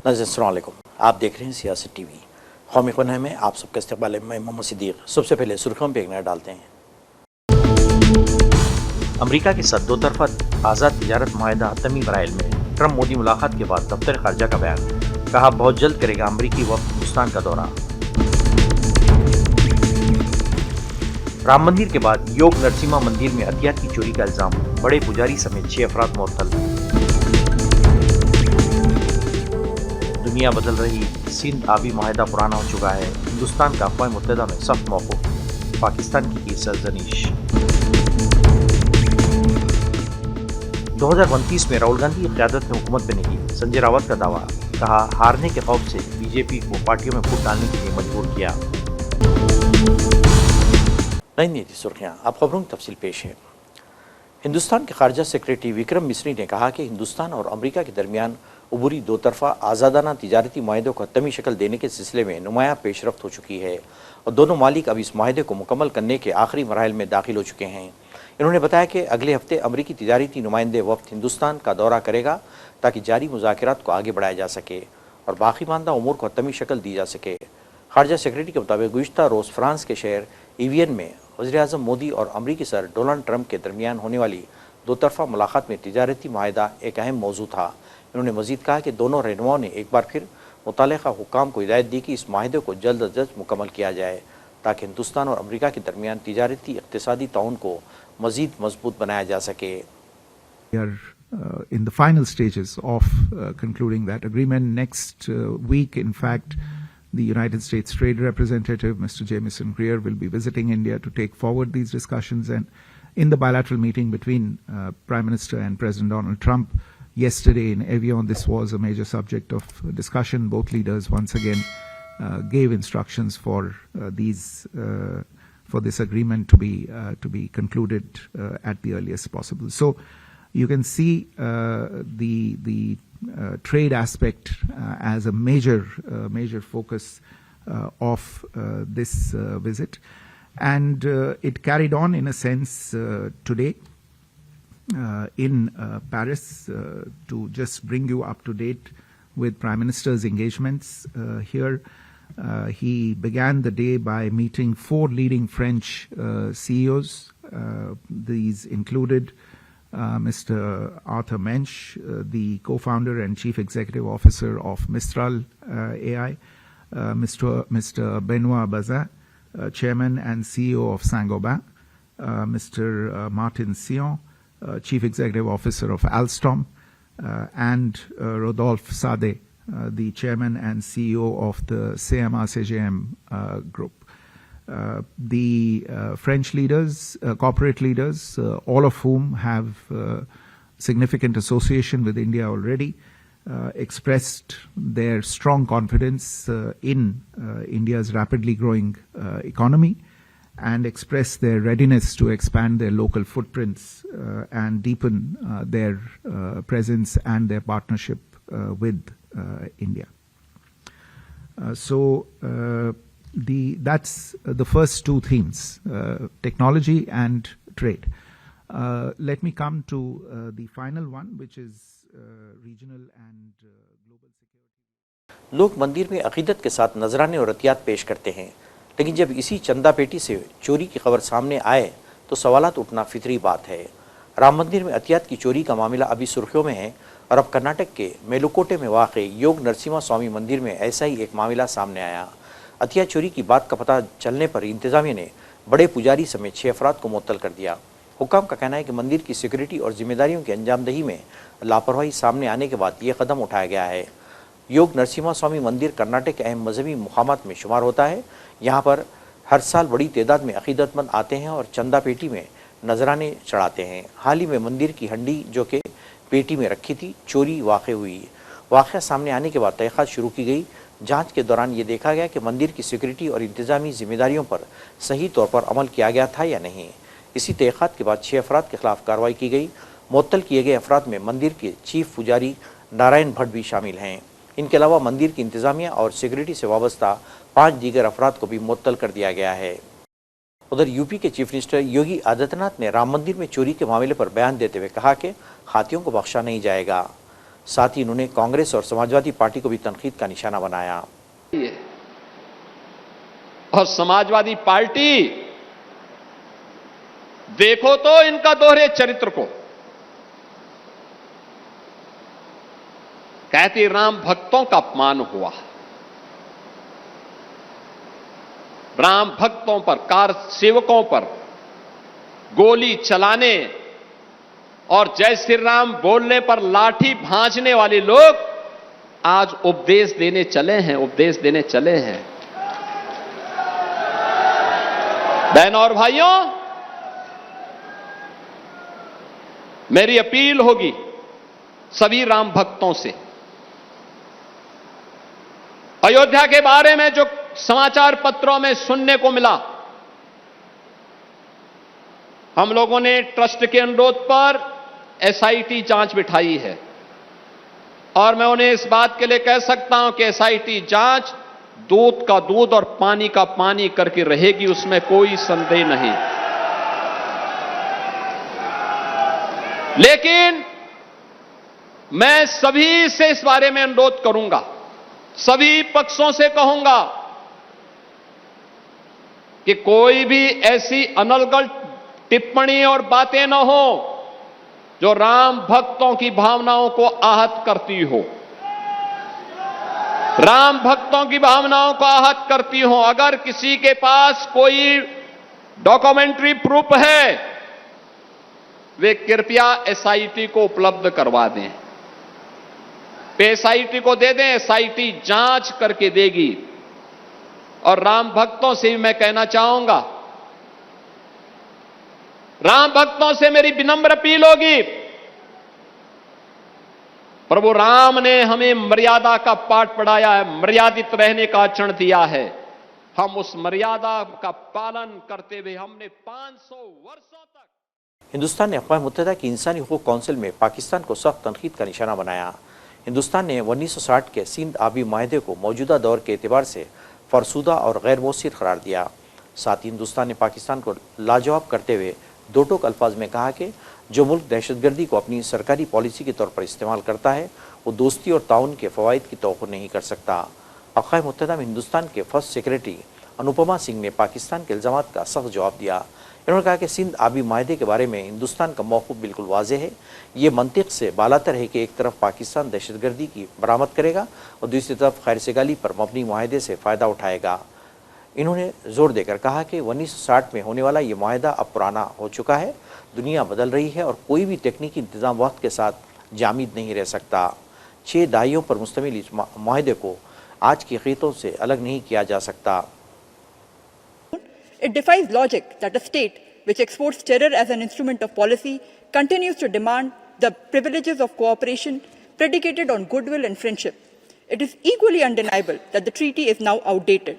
अस्सलाम वालेकुम, आप देख रहे हैं सियासत टीवी। कौमी ख़ुना में आप सबका इस्तकबाल है। मैं मोहम्मद सिद्दीक़। सबसे पहले सुर्खियों पर एक नज़र डालते हैं। अमरीका के साथ दो तरफा आज़ाद तिजारत माहिदा हतमी मराइल में ट्रंप मोदी मुलाकात के बाद दफ्तर ख़ारजा का बयान, कहा बहुत जल्द करेगा अमरीकी वफ़द हिंदुस्तान का दौरा। राम मंदिर के बाद योग नरसिम्हा मंदिर में अतियात की चोरी का इल्ज़ाम, बड़े पुजारी समेत 6 अफराद मुअत्तल। दुनिया बदल रही, सिंध आबी माहिदा पुराना हो चुका है, हिंदुस्तान का अक़वाम मुत्तहिदा में सख्त मौक़िफ़, पाकिस्तान की सरज़नीश। 2029 में राहुल गांधी की क़यादत में हुकूमत बनेगी, संजय रावत का दावा, कहा हारने के खौफ से बीजेपी को पार्टियों में फूट डालने के लिए मजबूर किया। नई नीति सुर्खियाँ, अब खबरों की तफसील पेश है। हिंदुस्तान के खारजा सेक्रेटरी विक्रम मिस्री ने कहा कि हिंदुस्तान और अमरीका के दरमियान उबूरी दो तरफा आज़ादाना तिजारती माहिदों को हतमी शक्ल देने के सिलसिले में नुमायाँ पेशरफ्त हो चुकी है और दोनों मालिक अब इस माहिदे को मुकम्मल करने के आखिरी मराहिल में दाखिल हो चुके हैं। इन्होंने बताया कि अगले हफ्ते अमरीकी तिजारती नुमाइंदे वफ़द हिंदुस्तान का दौरा करेगा ताकि जारी मुज़ाकरात को आगे बढ़ाया जा सके और बाकी मानदा उमूर को हतमी शक्ल दी जा सके। खारजा सेक्रेटरी के मुताबिक गुज़िश्ता रोज़ फ्रांस के शहर इवियन में वज़ीर-ए-आज़म मोदी और अमरीकी सदर डोनाल्ड ट्रंप के दरमियान होने वाली दो तरफा मुलाकात में तिजारती माहिदा एक अहम मौजू था। इन्होंने मज़ीद कहा कि दोनों रहनुमाओं ने एक बार फिर मुतल्लिक़ा हुक्काम को हिदायत दी कि इस माहिदे को जल्द अज जल्द मुकम्मल किया जाए ताकि हिंदुस्तान और अमरीका के दरमियान तिजारती इक़्तिसादी ताउन को मज़ीद मजबूत बनाया जा सके। In the final stages of concluding that agreement. Next week, in fact, the United States Trade Representative, Mr. Jamieson Greer, will be visiting India to take forward these discussions. And in the bilateral meeting between Prime Minister and President Donald Trump yesterday in Evian, this was a major subject of discussion. Both leaders once again gave instructions for this agreement to be concluded at the earliest possible. So you can see the trade aspect as a major focus of this visit, and it carried on in a sense today in Paris. To just bring you up to date with Prime Minister's engagements here, he began the day by meeting 4 leading French CEOs. These included Mr. Arthur Mensch, the co-founder and chief executive officer of Mistral AI, Mr. Benoit Bazin, chairman and CEO of Saint-Gobain, Mr. Martin Sion, chief executive officer of Alstom, and Rodolphe Sade, the chairman and CEO of the CMA-CGM group. The French leaders, corporate leaders, all of whom have significant association with India already, expressed their strong confidence in India's rapidly growing economy and expressed their readiness to expand their local footprints and deepen their presence and their partnership with India. That's the first 2 themes, technology and trade. Let me come to the final one, which is regional and global security. लोग मंदिर में अकीदत के साथ नजराने और अतियात पेश करते हैं, लेकिन जब इसी चंदा पेटी से चोरी की खबर सामने आए तो सवालात उठना फितरी बात है। राम मंदिर में अतियात की चोरी का मामला अभी सुर्खियों में है और अब कर्नाटक के मेलुकोटे में वाक़े योग नरसिम्हा स्वामी मंदिर में ऐसा ही एक मामला सामने आया। अतिया चोरी की बात का पता चलने पर इंतजामिया ने बड़े पुजारी समेत 6 अफराद को मुअत्तल कर दिया। हुक्काम का कहना है कि मंदिर की सिक्योरिटी और जिम्मेदारियों की अंजामदही में लापरवाही सामने आने के बाद ये कदम उठाया गया है। योग नरसिम्हा स्वामी मंदिर कर्नाटक के अहम मजहबी मुकामात में शुमार होता है। यहाँ पर हर साल बड़ी तादाद में अकीदतमंद आते हैं और चंदा पेटी में नजराने चढ़ाते हैं। हाल ही में मंदिर की हंडी जो कि पेटी में रखी थी, चोरी वाक़ हुई। वाक़या सामने आने के बाद तहक़ीक़ात शुरू की गई। जांच के दौरान ये देखा गया कि मंदिर की सिक्योरिटी और इंतजामी जिम्मेदारियों पर सही तौर पर अमल किया गया था या नहीं। इसी तहक़ीक़ात के बाद 6 अफराद के खिलाफ कार्रवाई की गई। मुअत्तल किए गए अफराद में मंदिर के चीफ पुजारी नारायण भट्ट भी शामिल हैं। इनके अलावा मंदिर की इंतजामिया और सिक्योरिटी से वाबस्ता 5 दीगर अफराद को भी मुअत्तल कर दिया गया है। उधर यूपी के चीफ मिनिस्टर योगी आदित्यनाथ ने राम मंदिर में चोरी के मामले पर बयान देते हुए कहा कि हाथियों को बख्शा नहीं जाएगा। साथ ही उन्होंने कांग्रेस और समाजवादी पार्टी को भी तनकीद का निशाना बनाया। और समाजवादी पार्टी, देखो तो इनका दोहरे चरित्र को। कहती राम भक्तों का अपमान हुआ, राम भक्तों पर, कार सेवकों पर गोली चलाने और जय श्री राम बोलने पर लाठी भांजने वाले लोग आज उपदेश देने चले हैं। बहनों और भाइयों, मेरी अपील होगी सभी राम भक्तों से, अयोध्या के बारे में जो समाचार पत्रों में सुनने को मिला, हम लोगों ने ट्रस्ट के अनुरोध पर एसआईटी जांच बिठाई है और मैं उन्हें इस बात के लिए कह सकता हूं कि एसआईटी जांच दूध का दूध और पानी का पानी करके रहेगी, उसमें कोई संदेह नहीं। लेकिन मैं सभी से इस बारे में अनुरोध करूंगा, सभी पक्षों से कहूंगा कि कोई भी ऐसी अनर्गल टिप्पणी और बातें न हो जो राम भक्तों की भावनाओं को आहत करती हो, राम भक्तों की भावनाओं को आहत करती हो। अगर किसी के पास कोई डॉक्यूमेंट्री प्रूफ है, वे कृपया एसआईटी को उपलब्ध करवा दें, एसआईटी को दे दें, एसआईटी जांच करके देगी। और राम भक्तों से भी मैं कहना चाहूंगा, राम भक्तों से मेरी विनम्र अपील होगी, प्रभु राम ने हमें मर्यादा का पाठ पढ़ाया है, मर्यादित रहने का आचरण दिया है। हम उस मर्यादा का पालन करते हुए हमने 500 वर्षों तक। हिंदुस्तान ने अक़वाम मुत्तहिदा की इंसानी हुकूक कौंसिल में पाकिस्तान को सख्त तनकीद का निशाना बनाया। हिंदुस्तान ने 1960 के सिंध आबी माहदे को मौजूदा दौर के एतबार से फरसूदा और गैर मौसिर करार दिया। साथ ही हिंदुस्तान ने पाकिस्तान को लाजवाब करते हुए दो टोक अल्फाज में कहा कि जो मुल्क दहशतगर्दी को अपनी सरकारी पॉलिसी के तौर पर इस्तेमाल करता है, वो दोस्ती और ताउन के फ़वाइद की तौक़्क़ु नहीं कर सकता। अक़वाम मुत्तहिदा में हिंदुस्तान के फर्स्ट सेक्रेटरी अनुपमा सिंह ने पाकिस्तान के इल्ज़ामात का सख्त जवाब दिया। इन्होंने कहा कि सिंध आबी माहदे के बारे में हिंदुस्तान का मौक़िफ़ बिल्कुल वाज़ेह है। ये मंतिक़ से बालातर है कि एक तरफ पाकिस्तान दहशतगर्दी की बरामद करेगा और दूसरी तरफ खैर सेगाली पर मबनी माहदे से फ़ायदा उठाएगा। इन्होंने जोर देकर कहा कि 1960 में होने वाला ये माहदा अब पुराना हो चुका है, दुनिया बदल रही है और कोई भी तकनीकी इंतज़ाम वक्त के साथ जामिद नहीं रह सकता। 6 दहाइयों पर मुश्तमिल इस माहदे को आज की क़ीमतों से अलग नहीं किया जा सकता। It defies logic that a state which exports terror as an instrument of policy continues to demand the privileges of cooperation predicated on goodwill and friendship. It is equally undeniable that the treaty is now outdated.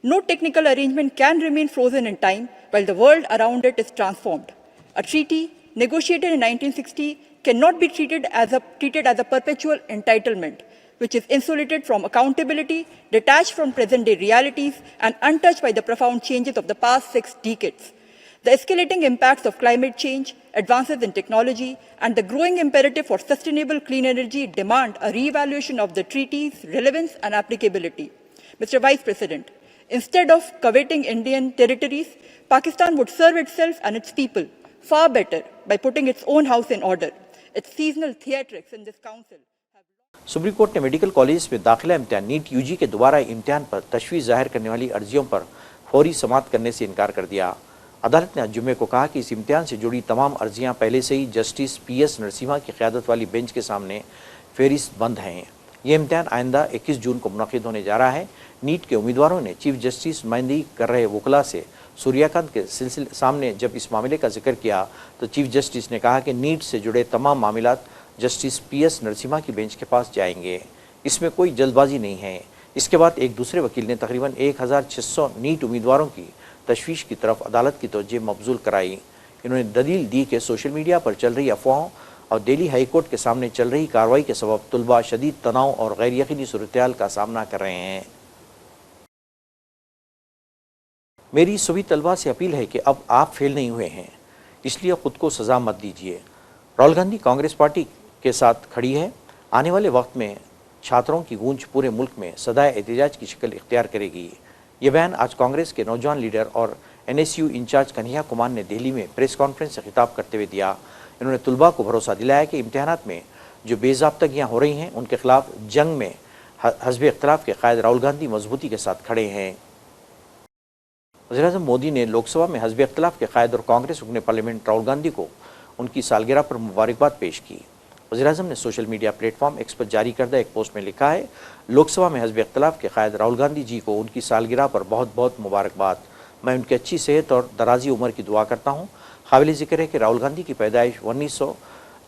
No technical arrangement can remain frozen in time while the world around it is transformed. A treaty negotiated in 1960 cannot be treated as a perpetual entitlement, which is insulated from accountability, detached from present-day realities, and untouched by the profound changes of the past 6 decades. The escalating impacts of climate change, advances in technology, and the growing imperative for sustainable clean energy demand a re-evaluation of the treaty's relevance and applicability. Mr. Vice President, instead of coveting Indian territories, Pakistan would serve itself and its people far better by putting its own house in order. Its seasonal theatrics in this council. Supreme court ने medical college में दाखिला इम्तिहान NEET UG के दोबारा इम्तिहान पर तशवीश जाहिर करने वाली अर्जियों पर फौरी समाअत करने से इनकार कर दिया। अदालत ने आज जुम्मे को कहा कि इस इम्तिहान से जुड़ी तमाम अर्जियां पहले से ही जस्टिस PS नरसिम्हा की क़यादत वाली बेंच के सामने फेरिस्त बंद हैं। ये इम्तिहान आइंदा 21 जून को मुनक़िद होने जा रहा है। नीट के उम्मीदवारों ने चीफ जस्टिस नुमाइंदगी कर रहे वकला से सूर्यकांत के सिलसिले सामने जब इस मामले का जिक्र किया तो चीफ जस्टिस ने कहा कि नीट से जुड़े तमाम मामलात जस्टिस PS नरसिम्हा की बेंच के पास जाएंगे, इसमें कोई जल्दबाजी नहीं है। इसके बाद एक दूसरे वकील ने तकरीबन 1600 नीट उम्मीदवारों की तशवीश की तरफ अदालत की तवज्जो मबजूल कराई। इन्होंने दलील दी कि सोशल मीडिया पर चल रही अफवाहों और दिल्ली हाई कोर्ट के सामने चल रही कार्रवाई के सबब तुलबा शदीद तनाव और गैर यकीनी सूरत-ए-हाल का सामना कर रहे हैं। मेरी सभी तलबा से अपील है कि अब आप फेल नहीं हुए हैं, इसलिए खुद को सज़ा मत दीजिए। राहुल गांधी कांग्रेस पार्टी के साथ खड़ी है। आने वाले वक्त में छात्रों की गूंज पूरे मुल्क में सदाए एहतजाज की शक्ल इख्तियार करेगी। ये बयान आज कांग्रेस के नौजवान लीडर और NSU इंचार्ज कन्हैया कुमार ने दिल्ली में प्रेस कॉन्फ्रेंस से खिताब करते हुए दिया। इन्होंने तुलबा को भरोसा दिलाया कि इम्तिहानात में जो बेज़ाब्तगियाँ हो रही हैं उनके खिलाफ जंग में हज़्ब इख्तिलाफ के कायद राहुल गांधी मजबूती के साथ खड़े हैं। वज़ीर-ए-आज़म मोदी ने लोकसभा में हज़्ब इख्तिलाफ के कायद और कांग्रेस रुकने पार्लियामेंट राहुल गांधी को उनकी सालगिरह पर मुबारकबाद पेश की। वज़ीर-ए-आज़म ने सोशल मीडिया प्लेटफॉर्म एक्स पर जारी करदा एक पोस्ट में लिखा है, लोकसभा में हज़्ब इख्तिलाफ के कायद राहुल गांधी जी को उनकी सालगिरह पर बहुत बहुत मुबारकबाद। मैं उनकी अच्छी सेहत और दराजी उम्र की दुआ करता हूँ। काबिल ज़िक्र है कि राहुल गांधी की पैदाइश 19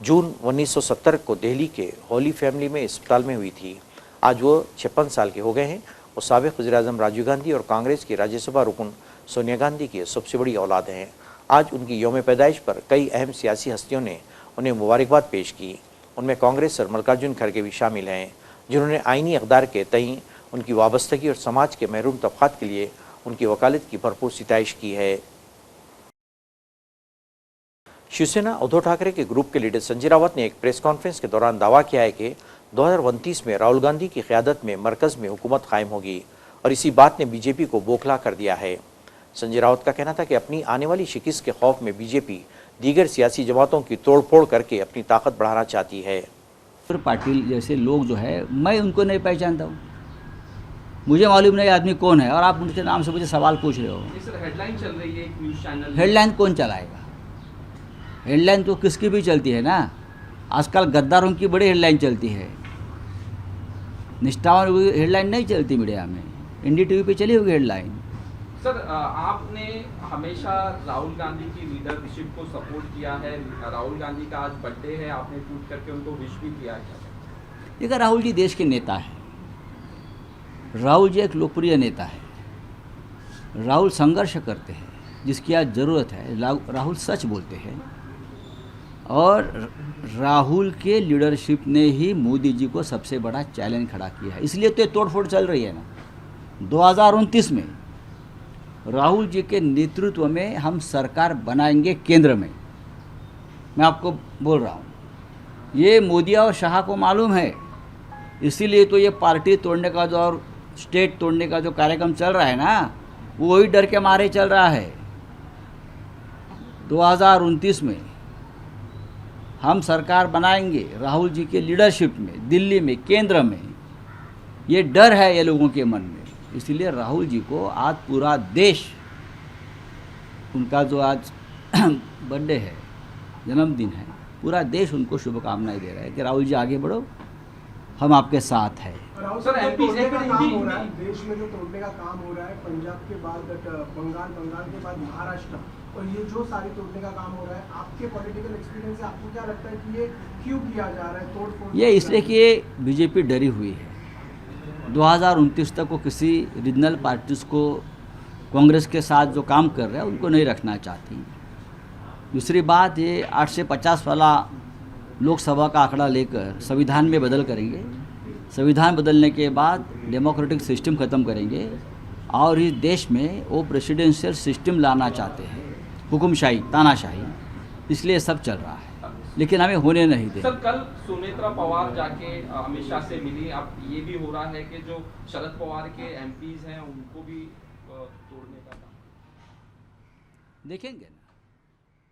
जून 1970 को दिल्ली के होली फैमिली में अस्पताल में हुई थी। आज वो 56 साल के हो गए हैं। वो साबिक़ वज़ीर-ए-आज़म राजीव गांधी और कांग्रेस की राज्यसभा रुकन सोनिया गांधी की सबसे बड़ी औलाद हैं। आज उनकी यौम पैदाइश पर कई अहम सियासी हस्तियों ने उन्हें मुबारकबाद पेश की। उनमें कांग्रेस सर मल्लिकार्जुन खड़गे भी शामिल हैं, जिन्होंने आइनी इक़दार के तईं उनकी वाबस्तगी और समाज के महरूम तबक़ात के लिए उनकी वकालत की भरपूर सिताइश की है। शिवसेना उद्धव ठाकरे के ग्रुप के लीडर संजय रावत ने एक प्रेस कॉन्फ्रेंस के दौरान दावा किया है कि 2029 में राहुल गांधी की क़यादत में मरकज़ में हुकूमत कायम होगी और इसी बात ने बीजेपी को बौखला कर दिया है। संजय रावत का कहना था कि अपनी आने वाली शिकस्त के खौफ में बीजेपी दीगर सियासी जमातों की तोड़फोड़ करके अपनी ताकत बढ़ाना चाहती है। पाटिल जैसे लोग जो है, मैं उनको नहीं पहचानता हूँ, मुझे मालूम नहीं आदमी कौन है और आप उनके नाम से मुझे सवाल पूछ रहे हो। सर हेडलाइन चल रही है एक न्यूज़ चैनल, हेडलाइन कौन चलाएगा? हेडलाइन तो किसकी भी चलती है ना। आजकल गद्दारों की बड़ी हेडलाइन चलती है, निष्ठावान हेडलाइन नहीं चलती मीडिया में। NDTV पे चली होगी हेडलाइन। सर आपने हमेशा राहुल गांधी की लीडरशिप को सपोर्ट किया है। राहुल गांधी का आज बर्थडे है, आपने ट्वीट करके उनको विश भी किया है। देखिए, राहुल जी देश के नेता है, राहुल जी एक लोकप्रिय नेता है, राहुल संघर्ष करते हैं जिसकी आज ज़रूरत है। राहुल सच बोलते हैं और राहुल के लीडरशिप ने ही मोदी जी को सबसे बड़ा चैलेंज खड़ा किया है। इसलिए तो ये तोड़फोड़ चल रही है ना। 2029 में राहुल जी के नेतृत्व में हम सरकार बनाएंगे केंद्र में, मैं आपको बोल रहा हूँ। ये मोदी और शाह को मालूम है, इसीलिए तो ये पार्टी तोड़ने का जो और स्टेट तोड़ने का जो कार्यक्रम चल रहा है ना, वो वही डर के मारे चल रहा है। 2029 में हम सरकार बनाएंगे राहुल जी के लीडरशिप में, दिल्ली में, केंद्र में। ये डर है ये लोगों के मन में। इसलिए राहुल जी को आज पूरा देश, उनका जो आज बर्थडे है, जन्मदिन है, पूरा देश उनको शुभकामनाएं दे रहा है कि राहुल जी आगे बढ़ो, हम आपके साथ हैं। सर MP से काम हो रहा है, देश में जो तोड़ने का काम हो रहा है, पंजाब के बाद बंगाल के बाद महाराष्ट्र, और ये जो सारी तोड़ने का काम हो रहा है, आपके पॉलिटिकल एक्सपीरियंस से आपको क्या लगता है कि ये क्यों किया जा रहा है तोड़फोड़? ये इसलिए कि ये बीजेपी डरी हुई है। 2029 तक वो किसी रीजनल पार्टीज को कांग्रेस के साथ जो काम कर रहे हैं उनको नहीं रखना चाहती। दूसरी बात, ये 8 से 50 वाला लोकसभा का आंकड़ा लेकर संविधान में बदल करेंगे। संविधान बदलने के बाद डेमोक्रेटिक सिस्टम ख़त्म करेंगे और इस देश में वो प्रेसिडेंशियल सिस्टम लाना चाहते हैं, हुकुमशाही, तानाशाही। इसलिए सब चल रहा है, लेकिन हमें होने नहीं दे। सर कल सुनेत्रा पवार जाके अमित शाह से मिली। अब ये भी हो रहा है कि जो शरद पवार के MPs हैं उनको भी तोड़ने का काम देखेंगे ना,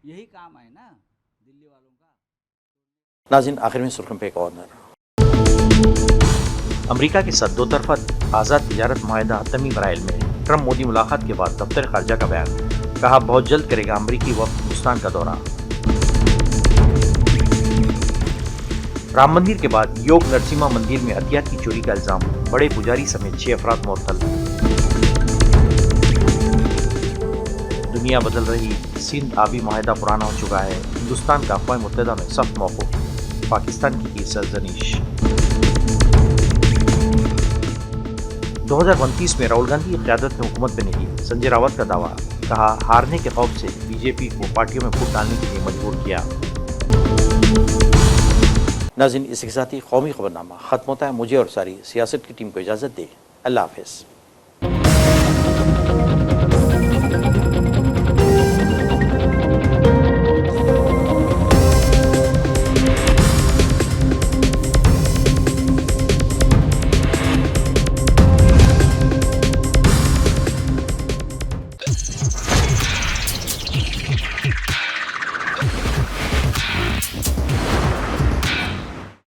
यही काम है ना दिल्ली वालों का। नाज़रीन, आखिर में सुर्खियों पे एक और नज़र। अमेरिका के साथ दो तरफा आज़ाद तिजारत मुआहदा हतमी मराइल में ट्रंप मोदी मुलाकात के बाद दफ्तर खारजा का बयान। कहा, बहुत जल्द करेगा अमरीकी वफ़द हिंदुस्तान का दौरा। राम मंदिर के बाद योग नरसिम्हा मंदिर में अतियात की चोरी का इल्जाम, बड़े पुजारी समेत 6 अफराद मुअत्तल। दुनिया बदल रही, सिंध आबी मुआहदा पुराना हो चुका है, हिंदुस्तान का अक़वाम मुत्तहिदा में सख्त मौक़िफ़, पाकिस्तान की सरजनीश। 2029 में राहुल गांधी की क़यादत में हुकूमत बनेगी, संजय रावत का दावा। कहा, हारने के खौफ से बीजेपी को पार्टियों में फूट डालने के लिए मजबूर किया। नाज़रीन, इसके साथ ही कौमी खबरनामा ख़त्म होता है। मुझे और सारी सियासत की टीम को इजाज़त दें। अल्लाह हाफ़िज़।